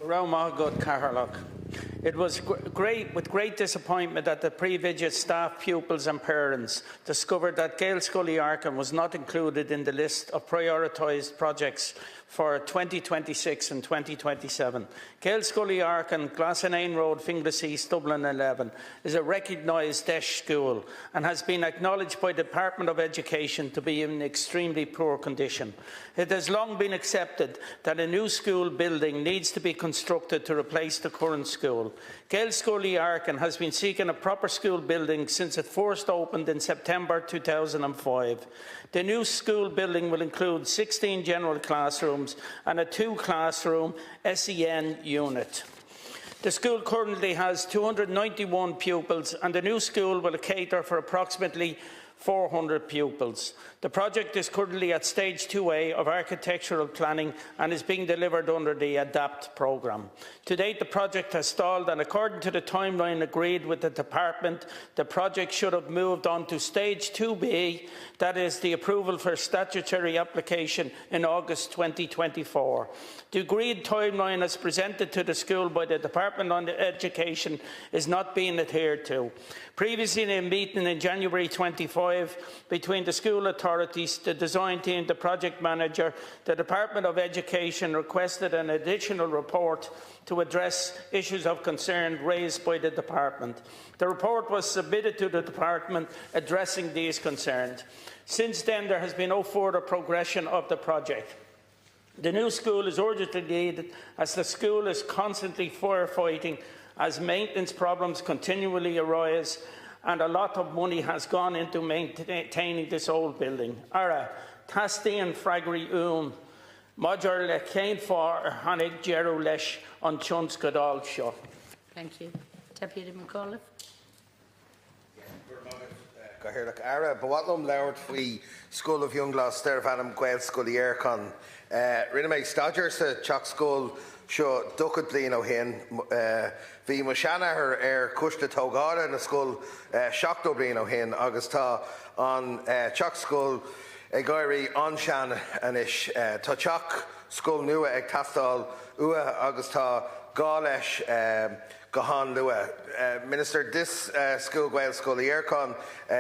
It was with great disappointment that the pre-visit staff, pupils and parents discovered that Gaelscoil Uí Earcáin was not included in the list of prioritised projects for 2026 and 2027. Gaelscoil Uí Earcáin, Glassanane Road, Finglas East, Dublin 11, is a recognised DEIS school and has been acknowledged by the Department of Education to be in extremely poor condition. It has long been accepted that a new school building needs to be constructed to replace the current school. Gaelscoil Uí Earcáin has been seeking a proper school building since it first opened in September 2005. The new school building will include 16 general classrooms and a 2-classroom SEN unit. The school currently has 291 pupils and the new school will cater for approximately 400 pupils. The project is currently at stage 2A of architectural planning and is being delivered under the ADAPT programme. To date, the project has stalled, and according to the timeline agreed with the department, the project should have moved on to stage 2B, that is the approval for statutory application, in August 2024. The agreed timeline as presented to the school by the Department of Education is not being adhered to. Previously, in a meeting in January 25 between the school authorities, the design team, the project manager, the Department of Education requested an additional report to address issues of concern raised by the department. The report was submitted to the department addressing these concerns. Since then, there has been no further progression of the project. The new school is urgently needed as the school is constantly firefighting as maintenance problems continually arise, and a lot of money has gone into maintaining this old building. Ara, Tastin Fragri Modger le Cain for Hanig Jeru Lesh on Chunskadal Show. Thank you. Deputy McAuliffe. Ara, Bawatlam Loward Fui, School of Young Law, Sterv Adam Gaelscoil Uí Earcáin. Riname Stodgers, Chalk School, Show Ducket Blin O'Hin, Vi Mushana her Kushta Togara in the school, Shock Dublin O'Hin, Augusta on Chalk School, Gairi Onshan and Ish, Tachok School Nua Eg Tastal, Ua Augusta, Galesh, Gahan Lua. Minister, this school, Gaelscoil Uí Earcáin,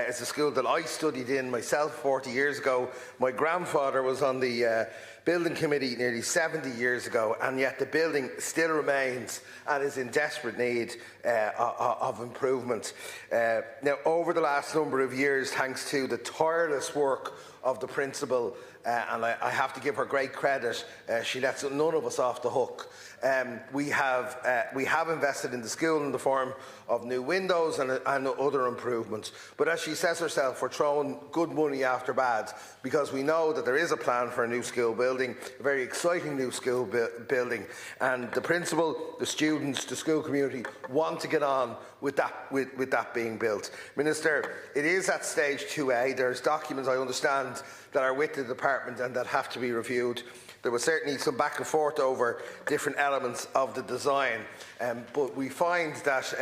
is a school that I studied in myself 40 years ago. My grandfather was on the building committee nearly 70 years ago, and yet the building still remains and is in desperate need of improvement. Now, over the last number of years, thanks to the tireless work of the principal, and I have to give her great credit, she lets none of us off the hook. We have invested in the school in the form of new windows and other improvements. But as she says herself, we're throwing good money after bad, because we know that there is a plan for a new school building, a very exciting new school building, and the principal, the students, the school community want to get on with that being built. Minister, it is at stage 2A. There's documents, I understand, that are with the department and that have to be reviewed. There was certainly some back and forth over different elements of the design, but we find that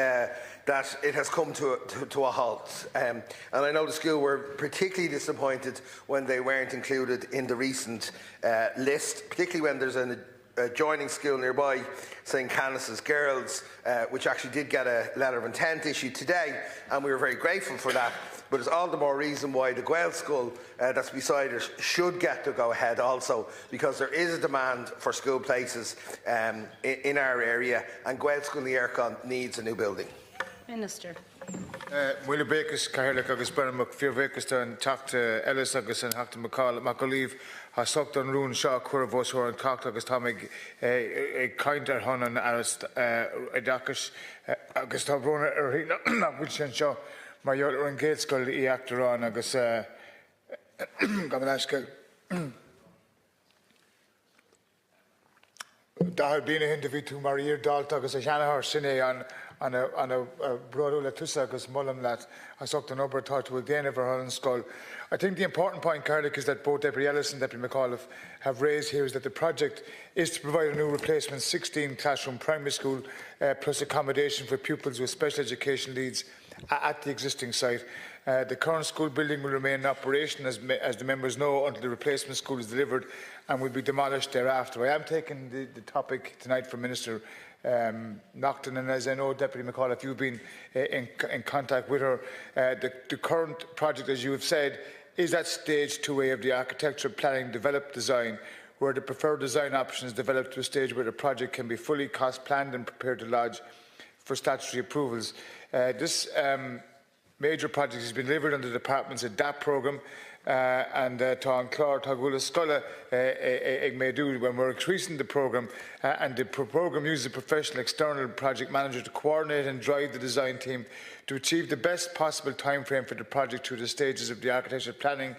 that it has come to a halt. And I know the school were particularly disappointed when they weren't included in the recent list, particularly when there's an adjoining school nearby, St Canice's Girls, which actually did get a letter of intent issued today, and we were very grateful for that. But it's all the more reason why the Gaelscoil that's beside it should get to go ahead also, because there is a demand for school places in our area, and Gaelscoil Uí Earcáin needs a new building. Minister. Willie Baker's Caherlick agus Bernard McFearvakista and talked to Ellis agus and Hackton McAuliffe has sucked on Rune Shaw Curvos or and talked agus Tommy a kinder hun and Aris Dakish agus Tabrona Erina which and Shaw my younger and Gaelscoil Uí Earcáin agus Gamalashka Dáil bína hinta to Maria Dáil agus a Shanahar Sine on a broadula tusa agus mullam that I sucked an upper thought to again of our skull. I think the important point, Cardick, is that both Deputy Ellis and Deputy McAuliffe have raised here is that the project is to provide a new replacement 16 classroom primary school plus accommodation for pupils with special education needs at the existing site. The current school building will remain in operation, as the members know, until the replacement school is delivered, and will be demolished thereafter. I am taking the topic tonight from Minister Naughton, and as I know, Deputy McAuliffe, you've been in contact with her. The current project, as you have said, is at stage 2A of the architecture, planning, develop, design, where the preferred design option is developed to a stage where the project can be fully cost planned and prepared to lodge for statutory approvals. This major project has been delivered under the Department's ADAPT programme, and tá an clár tá bhfuil scoile ag méadú when we're increasing the programme, and the programme uses a professional external project manager to coordinate and drive the design team to achieve the best possible time frame for the project through the stages of the architecture planning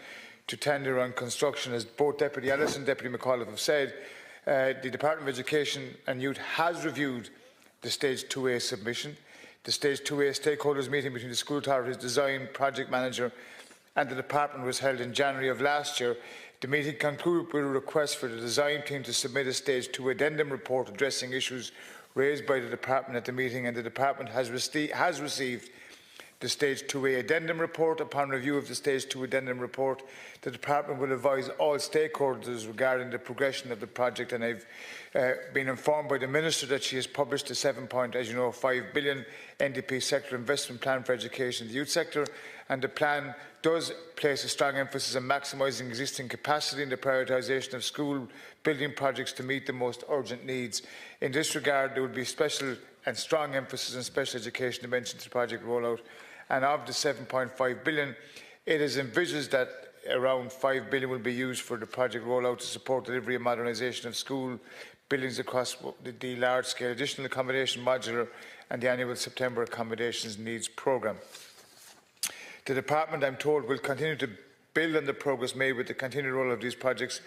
to tender and construction. As both Deputy Ellis and Deputy McAuliffe have said, the Department of Education and Youth has reviewed the Stage 2A submission. The Stage 2A stakeholders meeting between the school authorities, design, project manager and the department was held in January of last year. The meeting concluded with a request for the design team to submit a Stage 2 addendum report addressing issues raised by the department at the meeting, and the department has received the Stage 2A addendum report. Upon review of the Stage 2 addendum report, the department will advise all stakeholders regarding the progression of the project, and I've been informed by the Minister that she has published a £7.5 billion NDP sector investment plan for education in the youth sector, and the plan does place a strong emphasis on maximising existing capacity and the prioritisation of school building projects to meet the most urgent needs. In this regard, there will be special and strong emphasis on special education dimensions to project rollout, and of the £7.5 billion, it is envisaged that around £5 billion will be used for the project rollout to support delivery and modernisation of school buildings across the large-scale additional accommodation modular and the annual September accommodations needs programme. The department, I'm told, will continue to build on the progress made with the continued role of these projects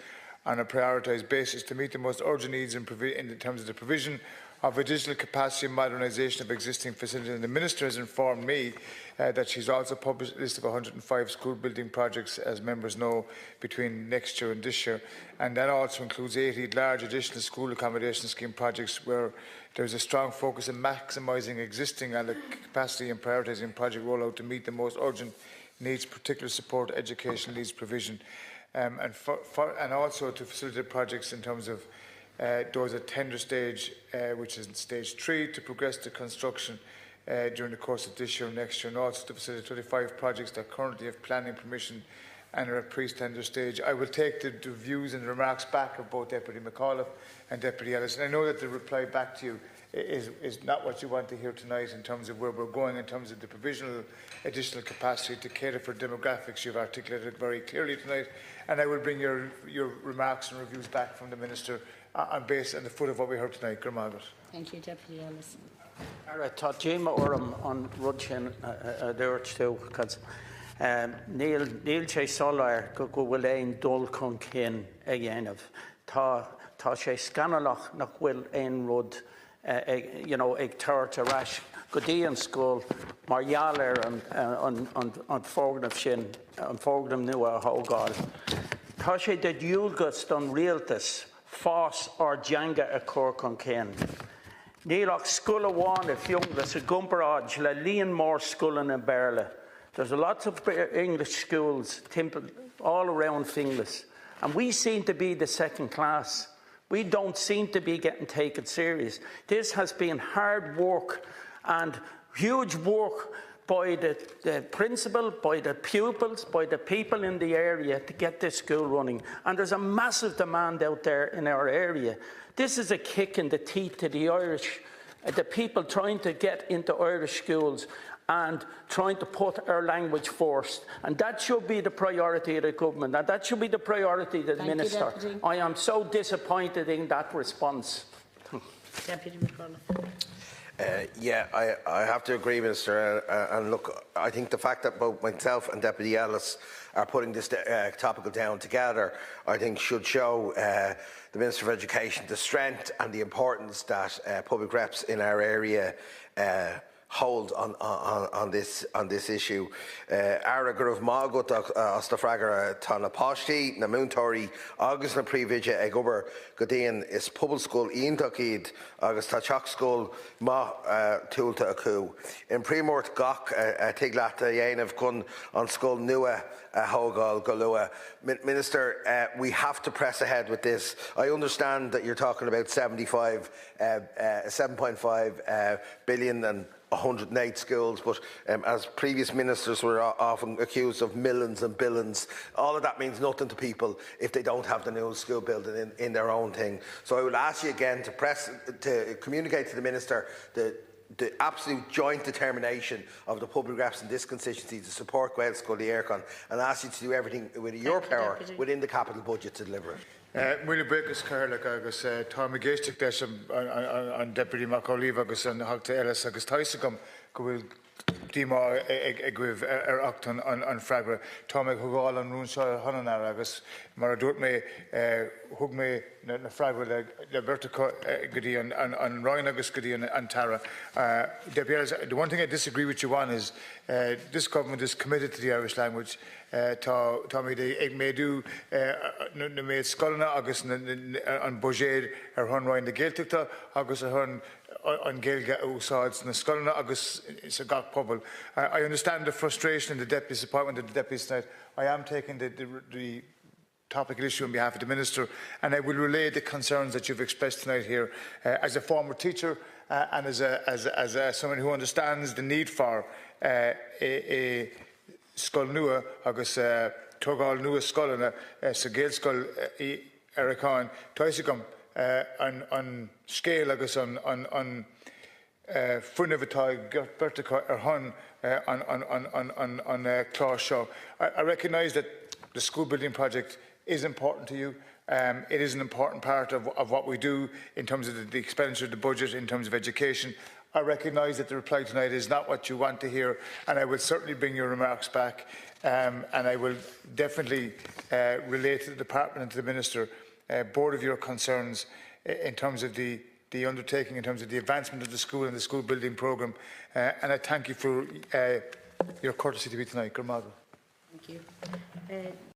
on a prioritised basis to meet the most urgent needs in terms of the provision of additional capacity and modernisation of existing facilities. And the Minister has informed me that she's also published a list of 105 school building projects, as members know, between next year and this year. And that also includes 80 large additional school accommodation scheme projects where there's a strong focus on maximising existing capacity and prioritising project rollout to meet the most urgent needs, particular support, education needs provision, and also to facilitate projects in terms of those at tender stage, which is in stage 3, to progress to construction during the course of this year and next year, and also to facilitate 25 projects that currently have planning permission and are at pre-tender stage. I will take the views and remarks back of both Deputy McAuliffe and Deputy Ellis, and I know that the reply back to you is not what you want to hear tonight in terms of where we're going in terms of the provisional additional capacity to cater for demographics. You've articulated very clearly tonight, and I will bring your remarks and reviews back from the Minister on the foot of what we heard tonight. Thank you, Deputy Ellis. Tá Jima orm an rudsin dúirt tú, cos níl sé solar go bhfuil éon dul chun cinn a dhéanamh. Tá sé scanalach nach bhfuil éon rud ag tuairt a rás go dtí an scúl mar gheall an fógnamh sin, an fógnam nua a thógáil. Tá sé de dúlgas don rialtas fás or deanga a cur chun cinn. Nílach school amháin a fiunglas a gumperáid le líon mór schoolan in Berla. There's lots of English schools all around Finglas, and we seem to be the second class. We don't seem to be getting taken serious. This has been hard work and huge work by the principal, by the pupils, by the people in the area to get this school running. And there's a massive demand out there in our area. This is a kick in the teeth to the Irish, the people trying to get into Irish schools and trying to put our language first. And that should be the priority of the government, and that should be the priority of the Minister. I am so disappointed in that response. Deputy McAuliffe. Yeah, I have to agree, Minister. And look, I think the fact that both myself and Deputy Ellis are putting this topical down together, I think should show the Minister of Education the strength and the importance that public reps in our area hold on this issue. Ara gur mágat as the fragar tá na páistí na múntóirí agus na príomhide ag obair go dtéann is pobl scoil ionach iad agus tá teach scoil má túlta acu. In príomórt gach tiglaat a dhéanamh chun an scoil nua Hogáil go Lua. Minister, we have to press ahead with this. I understand that you're talking about 7.5 billion and 108 schools, but as previous ministers were often accused of millions and billions, all of that means nothing to people if they don't have the new school building in their own thing. So I will ask you again to communicate to the minister the absolute joint determination of the public reps in this constituency to support Gaelscoil Uí Earcáin, and ask you to do everything within your power within the capital budget to deliver it. Muna bregus Carlac agus Tommy Gaistic leis an Deputy Macaulay agus an Hagta Ellis agus Taisagam go bhfuil díma ag guibh achtan an freagra. Tommy thugáil an rúnsáil Hananara agus mar a dúirt mé thug mé na freagra le Berta Gudí an Ryan agus Gudí an Tara. The one thing I disagree with you on is this government is committed to the Irish language. Tommy, ag méadú na méad scoilna agus an budgéad chun roiin na Gaeltachta agus chun an Gaelga úsáids na scoilna agus sa gach pobl. I understand the frustration in the Deputy's appointment of the Deputy tonight. I am taking the topical issue on behalf of the Minister, and I will relay the concerns that you've expressed tonight here. As a former teacher and as someone who understands the need for a scoil nua agus tugáil nua scoilna sa Gaelscoil Uí Earcáin Taisagam an scéal agus an fuinnehatá Berta chun an clás seo. I recognise that the school building project is important to you. It is an important part of what we do in terms of the expenditure of the budget, in terms of education. I recognise that the reply tonight is not what you want to hear, and I will certainly bring your remarks back, and I will definitely relate to the Department and to the Minister both of your concerns in terms of the undertaking, in terms of the advancement of the school and the school building programme, and I thank you for your courtesy to be tonight. Thank you.